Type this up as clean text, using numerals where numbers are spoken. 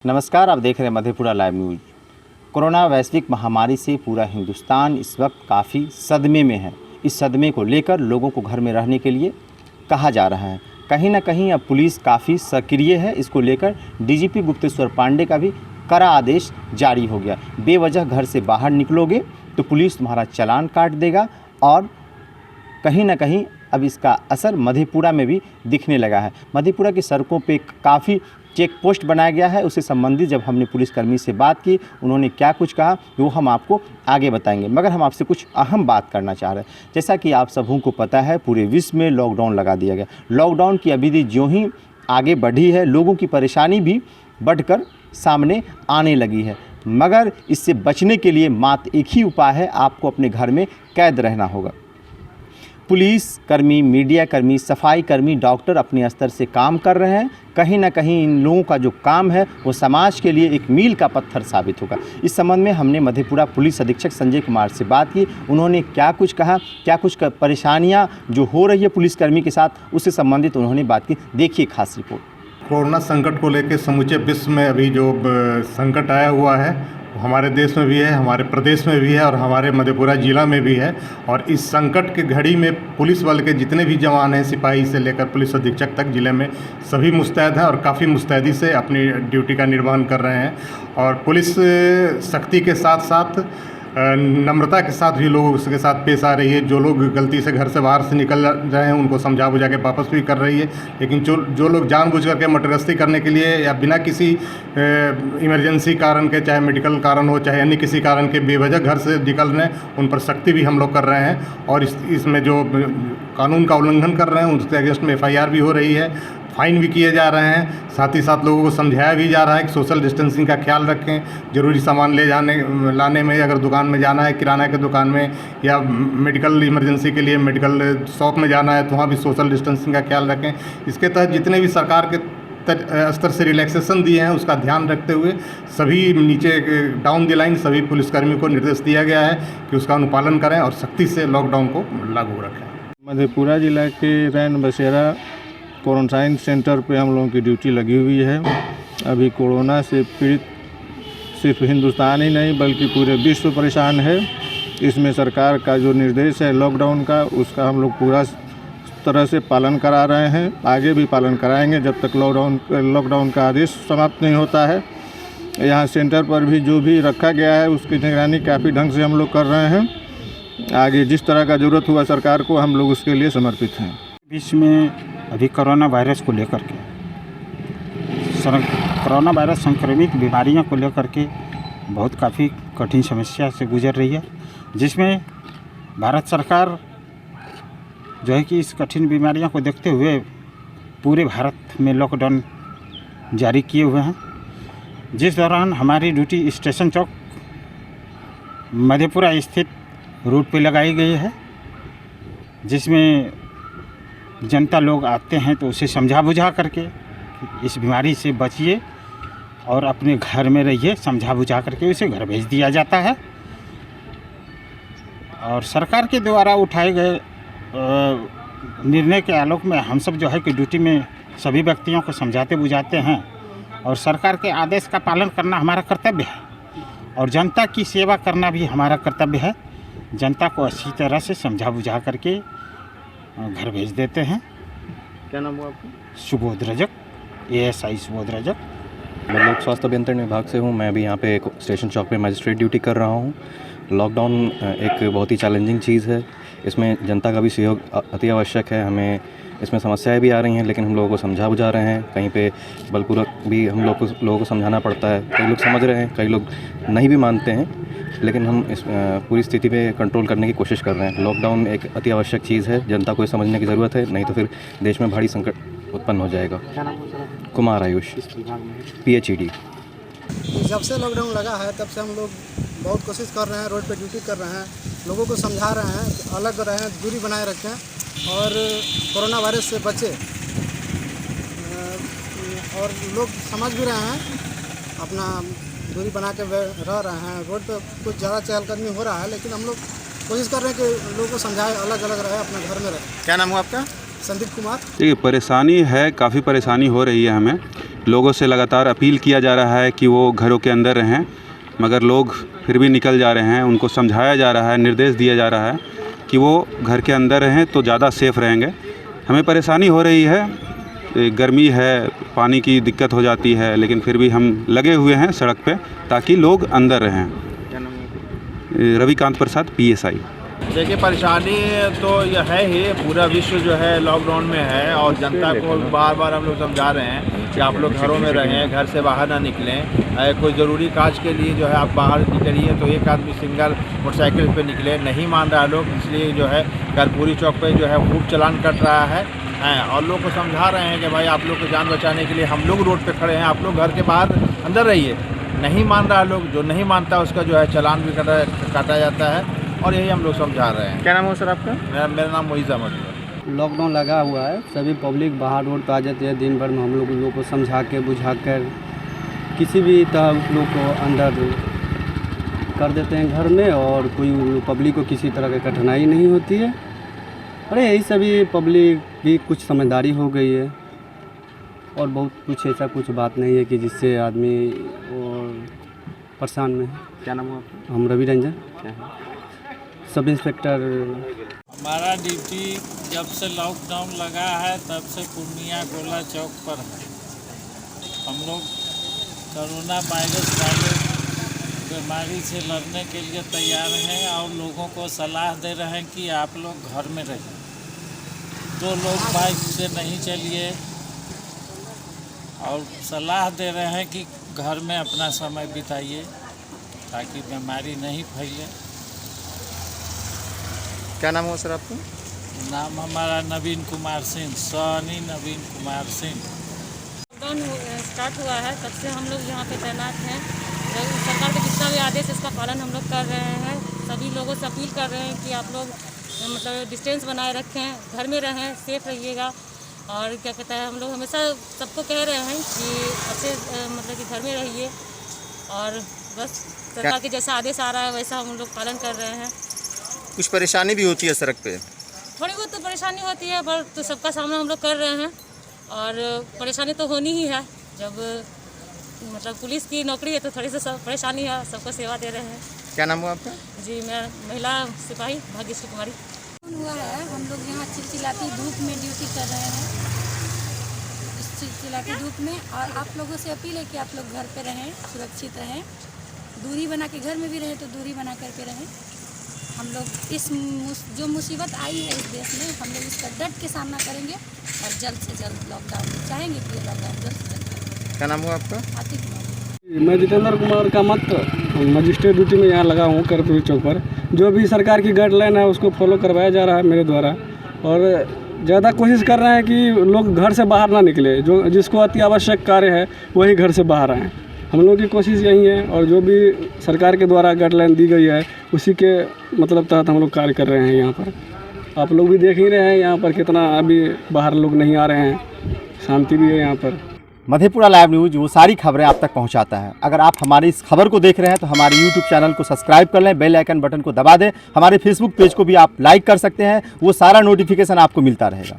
नमस्कार, आप देख रहे हैं मधेपुरा लाइव न्यूज़। कोरोना वैश्विक महामारी से पूरा हिंदुस्तान इस वक्त काफ़ी सदमे में है। इस सदमे को लेकर लोगों को घर में रहने के लिए कहा जा रहा है। कहीं ना कहीं अब पुलिस काफ़ी सक्रिय है। इसको लेकर डीजीपी गुप्तेश्वर पांडे का भी कड़ा आदेश जारी हो गया। बेवजह घर से बाहर निकलोगे तो पुलिस तुम्हारा चालान काट देगा और कहीं ना कहीं अब इसका असर मधेपुरा में भी दिखने लगा है। मधेपुरा की सड़कों पे काफ़ी चेक पोस्ट बनाया गया है। उससे संबंधित जब हमने पुलिसकर्मी से बात की, उन्होंने क्या कुछ कहा वो हम आपको आगे बताएंगे, मगर हम आपसे कुछ अहम बात करना चाह रहे हैं। जैसा कि आप सबों को पता है, पूरे विश्व में लॉकडाउन लगा दिया गया। लॉकडाउन की अवधि ज्यों ही आगे बढ़ी है, लोगों की परेशानी भी बढ़कर सामने आने लगी है। मगर इससे बचने के लिए मात्र एक ही उपाय है, आपको अपने घर में कैद रहना होगा। पुलिस कर्मी, मीडिया कर्मी, सफाई कर्मी, डॉक्टर अपने स्तर से काम कर रहे हैं। कहीं ना कहीं इन लोगों का जो काम है वो समाज के लिए एक मील का पत्थर साबित होगा। इस संबंध में हमने मधेपुरा पुलिस अधीक्षक संजय कुमार से बात की। उन्होंने क्या कुछ कहा, क्या कुछ परेशानियां जो हो रही है पुलिसकर्मी के साथ, उससे संबंधित उन्होंने बात की। देखिए खास रिपोर्ट। कोरोना संकट को लेकर समूचे विश्व में अभी जो संकट आया हुआ है, हमारे देश में भी है, हमारे प्रदेश में भी है और हमारे मधेपुरा ज़िला में भी है। और इस संकट की घड़ी में पुलिस बल के जितने भी जवान हैं, सिपाही से लेकर पुलिस अधीक्षक तक ज़िले में सभी मुस्तैद हैं और काफ़ी मुस्तैदी से अपनी ड्यूटी का निर्वहन कर रहे हैं। और पुलिस सख्ती के साथ साथ नम्रता के साथ भी लोगों के साथ पेश आ रही है। जो लोग गलती से घर से बाहर से निकल रहे हैं उनको समझा बुझा के वापस भी कर रही है। लेकिन जो लोग जानबूझ करके मटरगस्ती करने के लिए या बिना किसी इमरजेंसी कारण के, चाहे मेडिकल कारण हो चाहे अन्य किसी कारण के, बेवजह घर से निकल रहे हैं, उन पर सख्ती भी हम लोग कर रहे हैं। और इसमें जो कानून का उल्लंघन कर रहे हैं उसके अगेंस्ट में FIR भी हो रही है, फाइन भी किए जा रहे हैं। साथ ही साथ लोगों को समझाया भी जा रहा है कि सोशल डिस्टेंसिंग का ख्याल रखें। ज़रूरी सामान लाने में, अगर दुकान में जाना है, किराना की दुकान में, या मेडिकल इमरजेंसी के लिए मेडिकल शॉप में जाना है तो वहाँ भी सोशल डिस्टेंसिंग का ख्याल रखें। इसके तहत जितने भी सरकार के स्तर से रिलैक्सेशन दिए हैं उसका ध्यान रखते हुए सभी नीचे डाउन द लाइन सभी पुलिसकर्मियों को निर्देश दिया गया है कि उसका अनुपालन करें और सख्ती से लॉकडाउन को लागू रखें। मधेपुरा जिला के रैन बसेरा क्वारंटाइन सेंटर पे हम लोगों की ड्यूटी लगी हुई है। अभी कोरोना से पीड़ित सिर्फ हिंदुस्तान ही नहीं बल्कि पूरे विश्व परेशान है। इसमें सरकार का जो निर्देश है लॉकडाउन का, उसका हम लोग पूरा तरह से पालन करा रहे हैं, आगे भी पालन कराएंगे जब तक लॉकडाउन का आदेश समाप्त नहीं होता है। यहाँ सेंटर पर भी जो भी रखा गया है उसकी निगरानी काफ़ी ढंग से हम लोग कर रहे हैं। आगे जिस तरह का ज़रूरत हुआ सरकार को हम लोग उसके लिए समर्पित हैं। विश्व में अभी कोरोना वायरस को लेकर के, कोरोना वायरस संक्रमित बीमारियों को लेकर के बहुत काफ़ी कठिन समस्या से गुजर रही है, जिसमें भारत सरकार जो है कि इस कठिन बीमारियों को देखते हुए पूरे भारत में लॉकडाउन जारी किए हुए हैं। जिस दौरान हमारी ड्यूटी स्टेशन चौक मधेपुरा स्थित रूट पे लगाई गई है, जिसमें जनता लोग आते हैं तो उसे समझा बुझा करके इस बीमारी से बचिए और अपने घर में रहिए, समझा बुझा करके उसे घर भेज दिया जाता है। और सरकार के द्वारा उठाए गए निर्णय के आलोक में हम सब जो है कि ड्यूटी में सभी व्यक्तियों को समझाते बुझाते हैं और सरकार के आदेश का पालन करना हमारा कर्तव्य है और जनता की सेवा करना भी हमारा कर्तव्य है। जनता को अच्छी तरह से समझा बुझा करके घर भेज देते हैं। क्या नाम हुआ आपका? सुबोध रजक, ASI सुबोध रजक। मैं लोक स्वास्थ्य अभियंत्रण विभाग से हूँ। मैं भी यहाँ पे एक स्टेशन चौक पे मजिस्ट्रेट ड्यूटी कर रहा हूँ। लॉकडाउन एक बहुत ही चैलेंजिंग चीज़ है। इसमें जनता का भी सहयोग अति आवश्यक है। हमें इसमें समस्याएं भी आ रही हैं, लेकिन हम लोगों को समझा बुझा रहे हैं। कहीं पे बलपूर्वक भी हम लोगों को समझाना पड़ता है। कई लोग समझ रहे हैं, कई लोग नहीं भी मानते हैं, लेकिन हम इस पूरी स्थिति पे कंट्रोल करने की कोशिश कर रहे हैं। लॉकडाउन एक अति आवश्यक चीज़ है, जनता को समझने की ज़रूरत है, नहीं तो फिर देश में भारी संकट उत्पन्न हो जाएगा। कुमार आयुष, PhD। जब से लॉकडाउन लगा है तब से हम लोग बहुत कोशिश कर रहे हैं, रोड पे ड्यूटी कर रहे हैं, लोगों को समझा रहे हैं कि अलग रहें, दूरी बनाए रखें और कोरोना वायरस से बचें। और लोग समझ भी रहे हैं, अपना दूरी बना के रह रहे हैं। रोड पे कुछ ज़्यादा चहलकदमी हो रहा है, लेकिन हम लोग कोशिश कर रहे हैं कि लोगों को समझाएं, अलग अलग रहे, अपने घर में रहे। क्या नाम हुआ आपका? संदीप कुमार। देखिए, परेशानी है, काफ़ी परेशानी हो रही है हमें, लोगों से लगातार अपील किया जा रहा है कि वो घरों के अंदर रहें, मगर लोग फिर भी निकल जा रहे हैं। उनको समझाया जा रहा है, निर्देश दिया जा रहा है कि वो घर के अंदर रहें तो ज़्यादा सेफ़ रहेंगे। हमें परेशानी हो रही है, गर्मी है, पानी की दिक्कत हो जाती है, लेकिन फिर भी हम लगे हुए हैं सड़क पे ताकि लोग अंदर रहें। रविकांत प्रसाद, PSI। देखिए, परेशानी तो यह है ही, पूरा विश्व जो है लॉकडाउन में है और जनता को बार बार हम लोग समझा रहे हैं कि आप लोग घरों में रहें, घर से बाहर ना निकलें। कोई ज़रूरी काज के लिए जो है आप बाहर निकलिए तो एक आदमी सिंगल मोटरसाइकिल पे निकले, नहीं मान रहा लोग, इसलिए जो है कर्पूरी चौक पे जो है खूब चलान कट रहा है और लोग को समझा रहे हैं कि भाई आप लोग को जान बचाने के लिए हम लोग रोड पे खड़े हैं, आप लोग घर के बाहर अंदर रहिए। नहीं मान रहा लोग, जो नहीं मानता उसका जो है चालान भी काटा जाता है और यही हम लोग समझा रहे हैं। क्या नाम है सर आपका? मेरा नाम मोइज़ अहमद है। लॉकडाउन लगा हुआ है, सभी पब्लिक बाहर रोड पर आ जाती है। दिन भर में हम लोग को समझा के बुझा कर किसी भी तरह लोग को अंदर कर देते हैं घर में और कोई पब्लिक को किसी तरह की कठिनाई नहीं होती है। अरे यही सभी पब्लिक भी कुछ समझदारी हो गई है और बहुत कुछ ऐसा कुछ बात नहीं है कि जिससे आदमी और परेशान में है। क्या नाम है आपका? हम रवि रंजन, क्या है? Sub inspector. हमारा ड्यूटी जब से लॉकडाउन लगा है तब से पूर्णिया गोला चौक पर है। हम लोग कोरोना वायरस वाले बीमारी से लड़ने के लिए तैयार हैं और लोगों को सलाह दे रहे हैं कि आप लोग घर में रहें। 2 लोग बाइक से नहीं चलिए और सलाह दे रहे हैं कि घर में अपना समय बिताइए ताकि बीमारी नहीं फैले। क्या नाम हो सर आपका? नाम हमारा नवीन कुमार सिंह, सोनी नवीन कुमार सिंह। लॉकडाउन स्टार्ट हुआ है तब से हम लोग यहाँ पे तैनात हैं। सरकार का जितना भी आदेश इसका पालन हम लोग कर रहे हैं। सभी लोगों से अपील कर रहे हैं कि आप लोग मतलब डिस्टेंस बनाए रखें, घर में रहें, सेफ रहिएगा। और क्या कहता है, हम लोग हमेशा सबको कह रहे हैं कि अच्छे मतलब कि घर में रहिए और बस सरकार के जैसा आदेश आ रहा है वैसा हम लोग पालन कर रहे हैं। कुछ परेशानी भी होती है सड़क पे? थोड़ी बहुत तो परेशानी होती है पर तो सबका सामना हम लोग कर रहे हैं और परेशानी तो होनी ही है। जब मतलब पुलिस की नौकरी है तो थोड़ी सी सब परेशानी है, सबको सेवा दे रहे हैं। क्या नाम हुआ आपका? जी, मैं महिला सिपाही भाग्यश्री कुमारी। हुआ है, हम लोग यहाँ चिलचिलाती धूप में ड्यूटी कर रहे हैं। इस चिलचिलाती धूप में और आप लोगों से अपील है कि आप लोग घर पे रहें, सुरक्षित रहें, दूरी बना के, घर में भी रहें तो दूरी बना करके रहें। हम लोग इस जो मुसीबत आई है इस देश में, हम लोग इसका डट के सामना करेंगे और जल्द से जल्द लॉकडाउन चाहेंगे कि लॉकडाउन जल्द से जल्द। क्या नाम हुआ आपका? आतिफ कुमार। मैं जितेंद्र कुमार कामत, मजिस्ट्रेट ड्यूटी में यहाँ लगा हूँ कर्पूरी चौक पर। जो भी सरकार की गाइडलाइन है उसको फॉलो करवाया जा रहा है मेरे द्वारा और ज़्यादा कोशिश कर रहे हैं कि लोग घर से बाहर ना निकले। जो जिसको अति आवश्यक कार्य है वही घर से बाहर आएँ। हम लोग की कोशिश यही है और जो भी सरकार के द्वारा गाइडलाइन दी गई है उसी के मतलब तहत हम लोग कार्य कर रहे हैं यहाँ पर। आप लोग भी देख ही रहे हैं यहाँ पर कितना अभी बाहर लोग नहीं आ रहे हैं, शांति भी है यहाँ पर। मधेपुरा लाइव न्यूज़ वो सारी खबरें आप तक पहुंचाता है। अगर आप हमारी इस खबर को देख रहे हैं तो हमारे यूट्यूब चैनल को सब्सक्राइब कर लें, बेल आइकन बटन को दबा दें। हमारे फेसबुक पेज को भी आप लाइक कर सकते हैं, वो सारा नोटिफिकेशन आपको मिलता रहेगा।